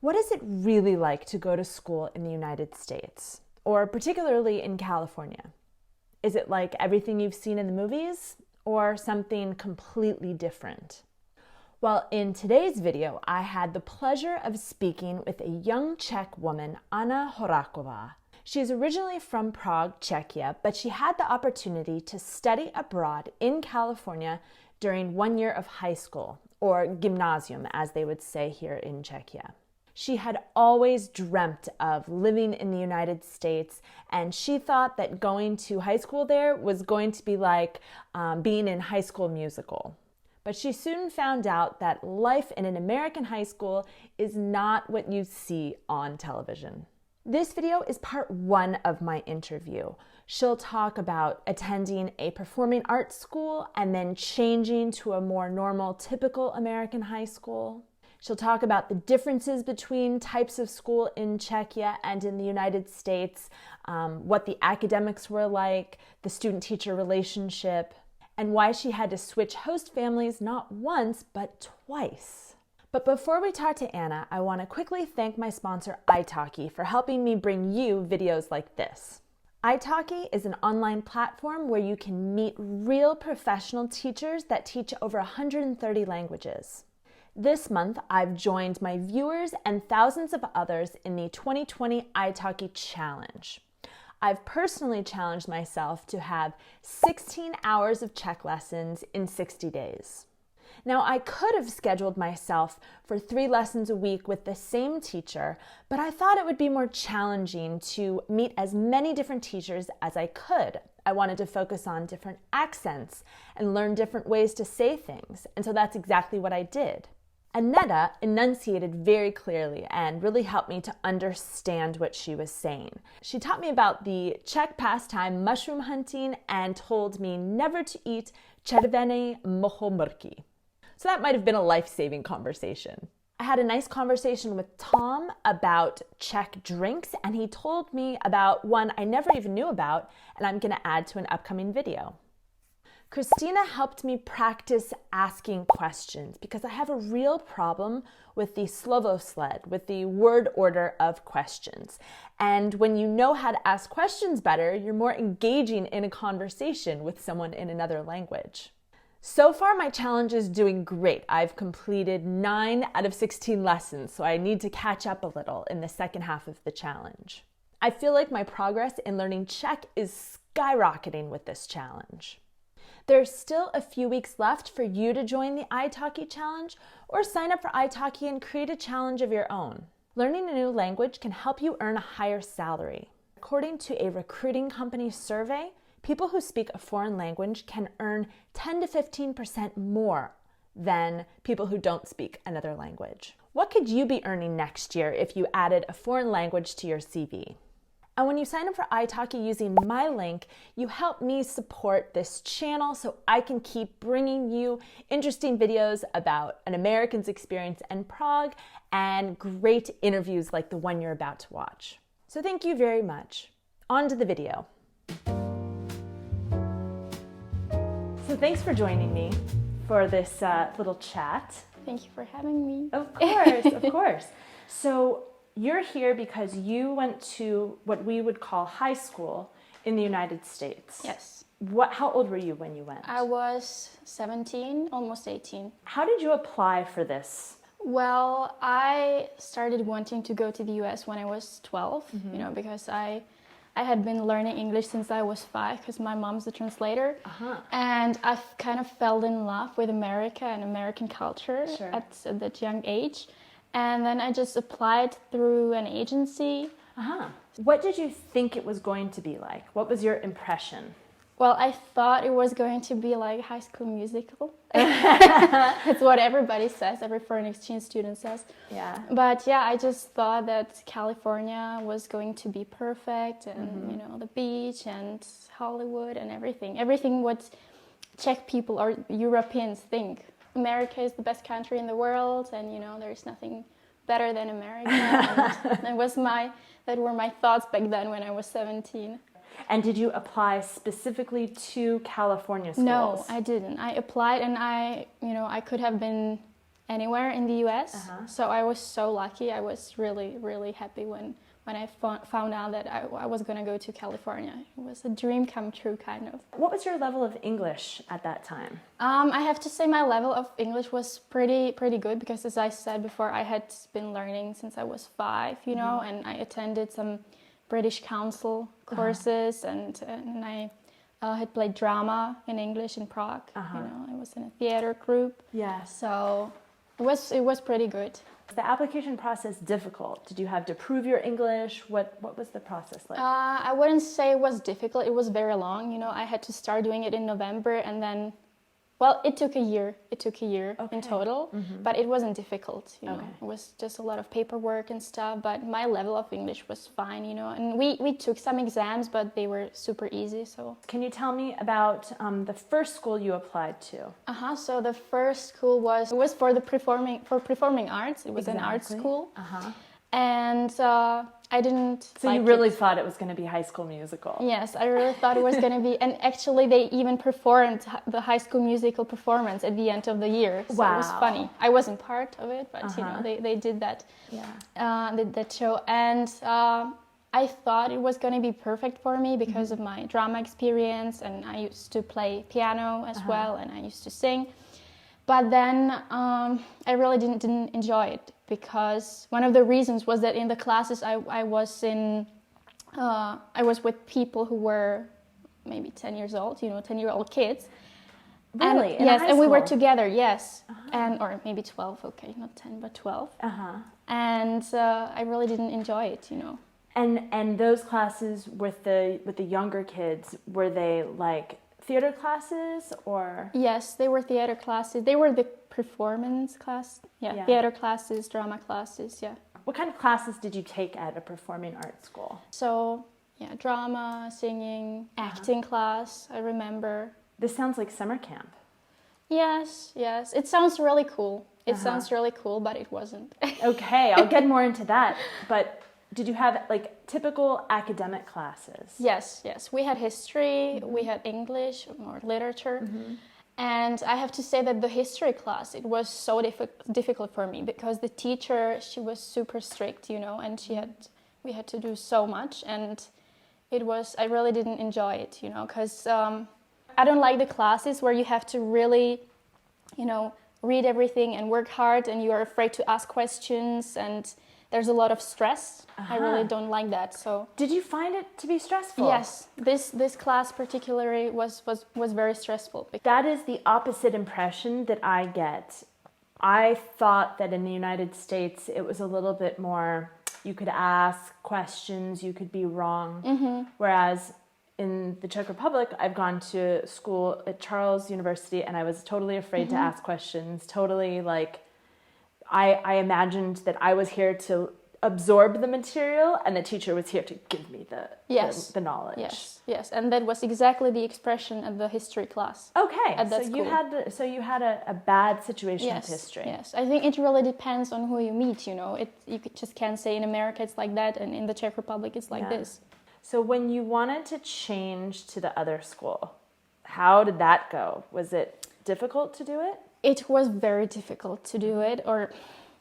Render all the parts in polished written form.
What is it really like to go to school in the United States, or particularly in California? Is it like everything you've seen in the movies, or something completely different? Well, in today's video, I had the pleasure of speaking with a young Czech woman, Anna Horáková. She is originally from Prague, Czechia, but she had the opportunity to study abroad in California during 1 year of high school, or gymnasium, as they would say here in Czechia. She had always dreamt of living in the United States, and she thought that going to high school there was going to be like being in High School Musical. But she soon found out that life in an American high school is not what you see on television. This video is part 1 of my interview. She'll talk about attending a performing arts school and then changing to a more normal, typical American high school. She'll talk about the differences between types of school in Czechia and in the United States, what the academics were like, the student-teacher relationship, and why she had to switch host families not once, but twice. But before we talk to Anna, I want to quickly thank my sponsor, italki, for helping me bring you videos like this. italki is an online platform where you can meet real professional teachers that teach over 130 languages. This month, I've joined my viewers and thousands of others in the 2020 italki Challenge. I've personally challenged myself to have 16 hours of Czech lessons in 60 days. Now, I could have scheduled myself for 3 lessons a week with the same teacher, but I thought it would be more challenging to meet as many different teachers as I could. I wanted to focus on different accents and learn different ways to say things, and so that's exactly what I did. Annetta enunciated very clearly and really helped me to understand what she was saying. She taught me about the Czech pastime mushroom hunting and told me never to eat červené mohomrky. So that might have been a life-saving conversation. I had a nice conversation with Tom about Czech drinks, and he told me about one I never even knew about, and I'm going to add to an upcoming video. Christina helped me practice asking questions because I have a real problem with the slovosled, with the word order of questions. And when you know how to ask questions better, you're more engaging in a conversation with someone in another language. So far, my challenge is doing great. I've completed 9 out of 16 lessons, so I need to catch up a little in the second half of the challenge. I feel like my progress in learning Czech is skyrocketing with this challenge. There's still a few weeks left for you to join the italki Challenge or sign up for italki and create a challenge of your own. Learning a new language can help you earn a higher salary. According to a recruiting company survey, people who speak a foreign language can earn 10 to 15% more than people who don't speak another language. What could you be earning next year if you added a foreign language to your CV? And when you sign up for italki using my link, you help me support this channel so I can keep bringing you interesting videos about an American's experience in Prague and great interviews like the one you're about to watch. So thank you very much. On to the video. So thanks for joining me for this little chat. Thank you for having me. Of course, of course. So you're here because you went to what we would call high school in the United States. Yes. How old were you when you went? I was 17, almost 18. How did you apply for this? Well, I started wanting to go to the US when I was 12, because I had been learning English since I was 5 because my mom's a translator. And I kind of fell in love with America and American culture at that young age. And then I just applied through an agency. What did you think it was going to be like? What was your impression? Well, I thought it was going to be like High School Musical. It's what everybody says, every foreign exchange student says. Yeah. But yeah, I just thought that California was going to be perfect and, the beach and Hollywood and everything what Czech people or Europeans think. America is the best country in the world, and there's nothing better than America. And that were my thoughts back then when I was 17. And did you apply specifically to California schools? No, I didn't. I applied, and I could have been anywhere in the US. So I was so lucky. I was really, really happy when I found out that I was going to go to California. It was a dream come true, kind of. What was your level of English at that time? I have to say my level of English was pretty good because, as I said before, I had been learning since I was 5, you know, and I attended some British Council courses, and I had played drama in English in Prague. You know, I was in a theater group. Yeah. So it was pretty good. Was the application process difficult? Did you have to prove your English? What was the process like? I wouldn't say it was difficult. It was very long. You know, I had to start doing it in November, and then, well, it took a year. In total, but it wasn't difficult. You know, it was just a lot of paperwork and stuff. But my level of English was fine. You know, and we took some exams, but they were super easy. So, can you tell me about the first school you applied to? So the first school was for the performing arts. It was an art school. And I didn't. So you really thought it was going to be High School Musical? Yes, I really thought it was going to be. And actually, they even performed the High School Musical performance at the end of the year. So it was funny. I wasn't part of it, but you know, they did that. That show, and I thought it was going to be perfect for me because of my drama experience, and I used to play piano as well, and I used to sing. But then I really didn't enjoy it, because one of the reasons was that in the classes I was with people who were maybe 10 years old, you know, 10-year-old kids. Really? And, yes, and we were together, yes. And or maybe 12, okay, not 10, but 12. And I really didn't enjoy it, you know. And those classes with the younger kids, were they like theater classes or? Yes, they were theater classes. They were the performance class. Yeah, theater classes, drama classes, yeah. What kind of classes did you take at a performing arts school? So, yeah, drama, singing, acting class, I remember. This sounds like summer camp. Yes. It sounds really cool. It sounds really cool, but it wasn't. Okay, I'll get more into that. But did you have like typical academic classes? Yes. We had history, we had English or literature. And I have to say that the history class, it was so difficult for me, because the teacher, she was super strict, you know, and we had to do so much, and I really didn't enjoy it, you know, because I don't like the classes where you have to really, you know, read everything and work hard, and you are afraid to ask questions, and there's a lot of stress. I really don't like that. So did you find it to be stressful? Yes, this class particularly was very stressful. That is the opposite impression that I get. I thought that in the United States it was a little bit more, you could ask questions, you could be wrong. Whereas in the Czech Republic, I've gone to school at Charles University, and I was totally afraid to ask questions, totally like, I imagined that I was here to absorb the material, and the teacher was here to give me the knowledge. Yes, and that was exactly the expression at the history class. Okay, at that school. You had a bad situation with history. Yes, I think it really depends on who you meet. You know, you just can't say in America it's like that, and in the Czech Republic it's like this. So when you wanted to change to the other school, how did that go? Was it difficult to do it? It was very difficult to do it, or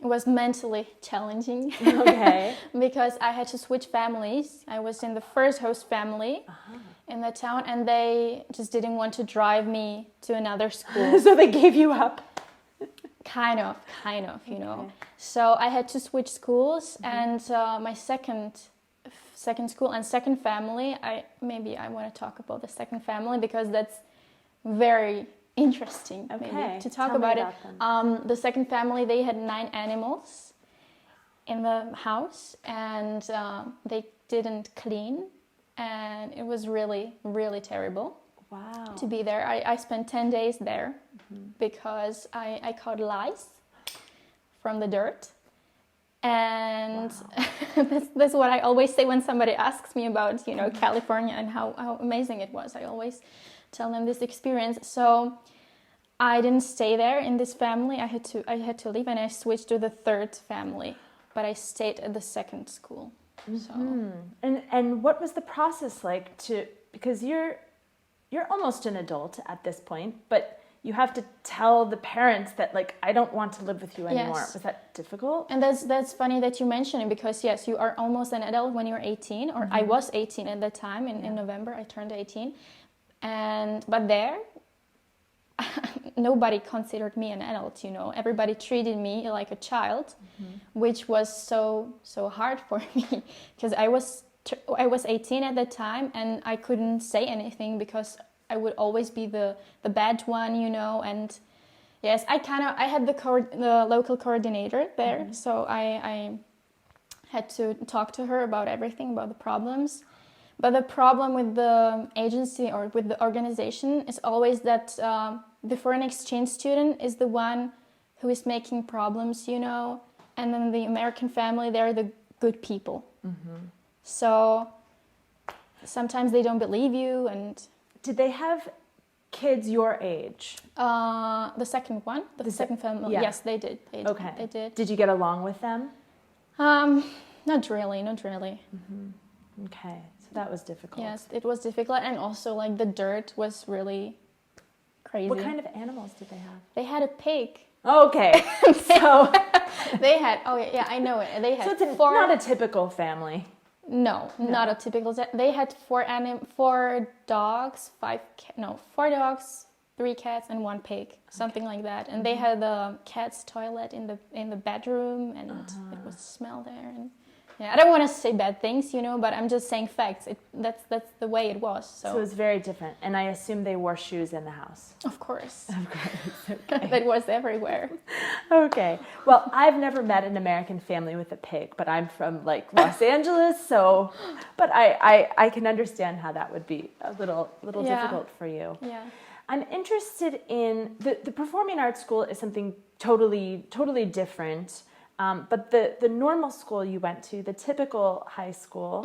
it was mentally challenging. Okay. Because I had to switch families. I was in the first host family in the town, and they just didn't want to drive me to another school. So they gave you up? Kind of, you know. So I had to switch schools, and my second school and second family, I want to talk about the second family, because that's very interesting maybe to talk about it. The second family, they had 9 animals in the house, and they didn't clean, and it was really, really terrible. Wow. To be there. I spent 10 days there because I caught lice from the dirt. And that's what I always say when somebody asks me about, you know, California and how amazing it was. I always tell them this experience. So I didn't stay there in this family. I had to leave, and I switched to the third family, but I stayed at the second school. So. And what was the process like because you're almost an adult at this point, but you have to tell the parents that like, I don't want to live with you anymore. Yes. Was that difficult? And that's funny that you mention it, because yes, you are almost an adult when you're 18, or I was 18 at that time. In November I turned 18, but there nobody considered me an adult, you know. Everybody treated me like a child, which was so hard for me, because I was 18 at that time, and I couldn't say anything because I would always be the bad one, you know. And yes, I had the local coordinator there, so I had to talk to her about everything, about the problems. But the problem with the agency or with the organization is always that the foreign exchange student is the one who is making problems, you know, and then the American family, they're the good people. So sometimes they don't believe you. And did they have kids your age? The second one, the second family, yeah. yes, they did. Okay. They did. Did you get along with them? Not really. Okay, so that was difficult. Yes, it was difficult, and also like the dirt was really crazy. What kind of animals did they have? They had a pig. Okay, so They had, oh yeah, I know it. They had so it's not a typical family. No, not a typical. They had four dogs, 3 cats, and 1 pig, something like that. And they had the cat's toilet in the bedroom, and it was smell there. And yeah, I don't want to say bad things, you know, but I'm just saying facts. That's the way it was. So it was very different. And I assume they wore shoes in the house. Of course. Okay. That was everywhere. Okay. Well, I've never met an American family with a pig, but I'm from like Los Angeles, so but I can understand how that would be a little difficult for you. Yeah. I'm interested in the performing arts school is something totally different. But the normal school you went to, the typical high school,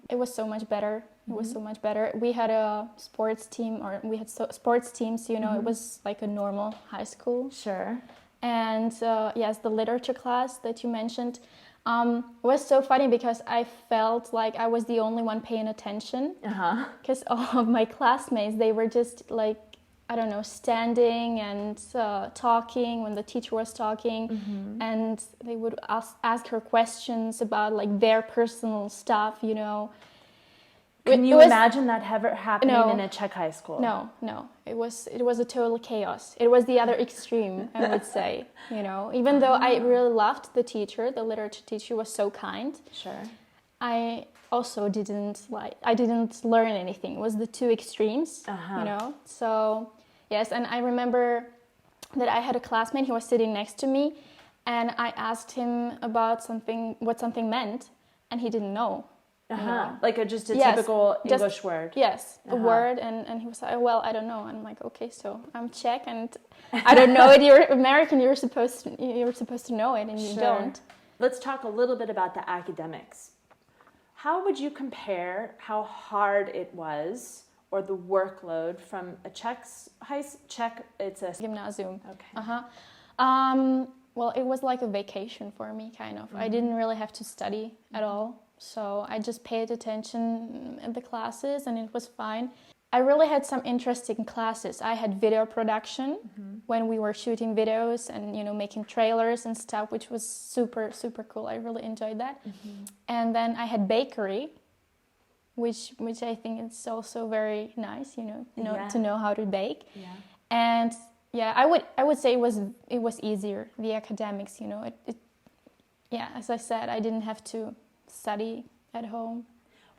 it was so much better. It was so much better. We had a sports team, or we had sports teams, you know. It was like a normal high school. Sure. And yes, the literature class that you mentioned was so funny, because I felt like I was the only one paying attention. Because all of my classmates, they were just like, I don't know, standing and talking when the teacher was talking, and they would ask her questions about like their personal stuff, you know. Can you imagine that ever happening in a Czech high school? No. It was a total chaos. It was the other extreme, I would say, you know. Even though I really loved the teacher, the literature teacher was so kind. Sure. I also didn't learn anything. It was the two extremes, you know. So yes, and I remember that I had a classmate. He was sitting next to me, and I asked him about what something meant, and he didn't know. You know? Like just a typical English word. Yes, a word, and he was like, well, I don't know. And I'm like, okay, so I'm Czech, and I don't know it. You're American. You're supposed to know it, and you don't. Let's talk a little bit about the academics. How would you compare how hard it was, or the workload from a Czech? It's a gymnasium. Okay. Well, it was like a vacation for me, kind of. I didn't really have to study at all. So I just paid attention in the classes, and it was fine. I really had some interesting classes. I had video production when we were shooting videos and, you know, making trailers and stuff, which was super, super cool. I really enjoyed that. And then I had bakery, which I think is also very nice, you know, to know how to bake. Yeah. And yeah, I would say it was easier, the academics, you know. Yeah, as I said, I didn't have to study at home.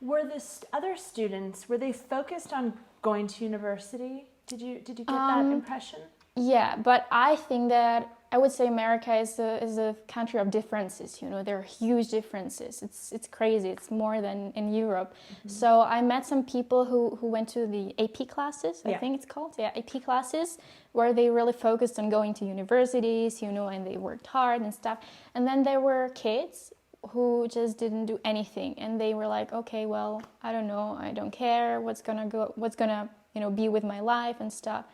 Were the other students, were they focused on going to university? Did you get that impression? Yeah, but I think that I would say America is a country of differences. You know, there are huge differences. It's crazy. It's more than in Europe. So I met some people who went to the AP classes. I think it's called AP classes, where they really focused on going to universities. You know, and they worked hard and stuff. And then there were kids who just didn't do anything, and they were like, okay, well, I don't know, I don't care what's gonna you know, be with my life and stuff.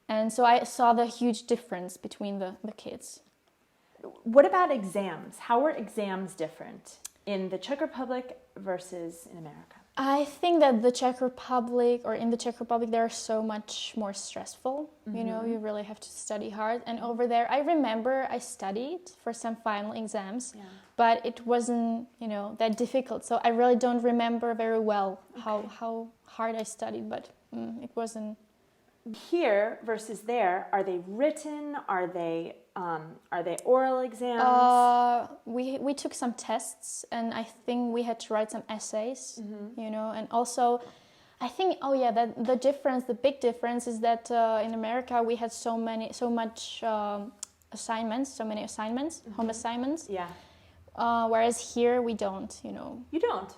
And so I saw the huge difference between the kids. What about exams? How were exams different in the Czech Republic versus in America? I think that the Czech Republic, or in the Czech Republic, they're so much more stressful. You know, you really have to study hard. And over there, I remember I studied for some final exams, but it wasn't, you know, that difficult. So I really don't remember very well how hard I studied, but it wasn't. Here versus there, are they written? Are they oral exams? We took some tests, and I think we had to write some essays. You know, and also, I think that the big difference is that in America we had so many assignments, home assignments. Yeah. Whereas here we don't. You know. You don't.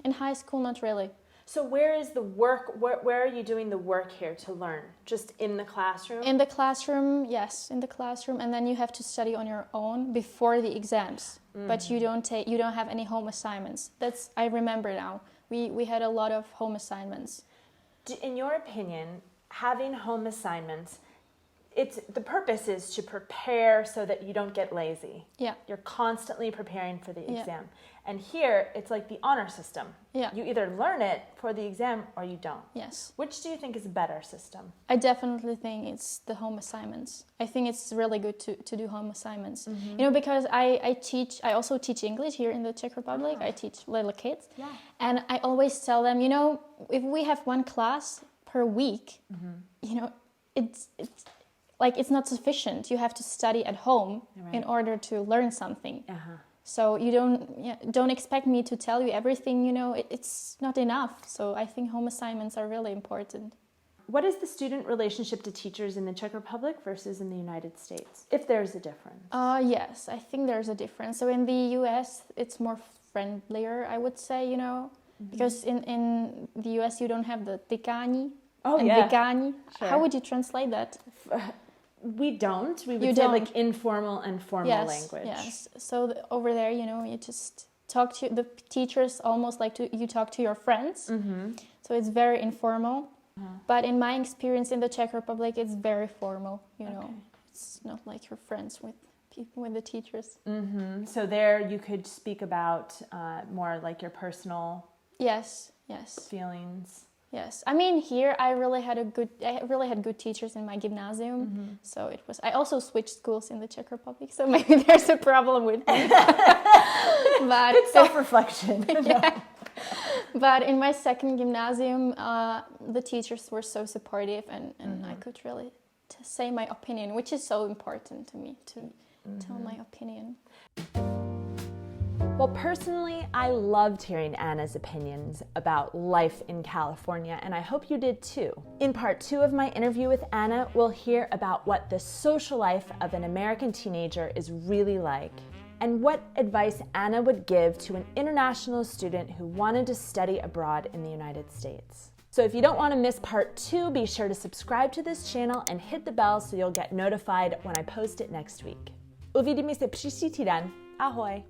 In high school, not really. So where is the work? Where are you doing the work here to learn? Just in the classroom? In the classroom, yes, in the classroom, and then you have to study on your own before the exams. But you don't have any home assignments. I remember now. We had a lot of home assignments. In your opinion, having home assignments, the purpose is to prepare so that you don't get lazy. Yeah. You're constantly preparing for the exam. And here, it's like the honor system. Yeah. You either learn it for the exam or you don't. Yes. Which do you think is a better system? I definitely think it's the home assignments. I think it's really good to do home assignments. You know, because I also teach English here in the Czech Republic. I teach little kids. Yeah. And I always tell them, you know, if we have one class per week, you know, it's not sufficient. You have to study at home in order to learn something. So you don't expect me to tell you everything. You know, it's not enough. So I think home assignments are really important. What is the student relationship to teachers in the Czech Republic versus in the United States, if there's a difference? Yes, I think there's a difference. So in the US, it's more friendlier, I would say. You know, because in the US you don't have the děkání and děkání. Sure. How would you translate that? We don't. We would say like informal and formal language. Yes. So over there, you know, you just talk to the teachers almost like you talk to your friends. So it's very informal. But in my experience in the Czech Republic, it's very formal. You know, it's not like you're friends with the teachers. So there, you could speak about more like your personal feelings. Yes, I mean here I really had good teachers in my gymnasium. So it was. I also switched schools in the Czech Republic, so maybe there's a problem with me. But it's self-reflection. But in my second gymnasium, the teachers were so supportive, and I could really say my opinion, which is so important to me to tell my opinion. Well, personally, I loved hearing Anna's opinions about life in California, and I hope you did too. In part 2 of my interview with Anna, we'll hear about what the social life of an American teenager is really like, and what advice Anna would give to an international student who wanted to study abroad in the United States. So if you don't want to miss part 2, be sure to subscribe to this channel and hit the bell so you'll get notified when I post it next week. Uvidíme se příští týden. Ahoj!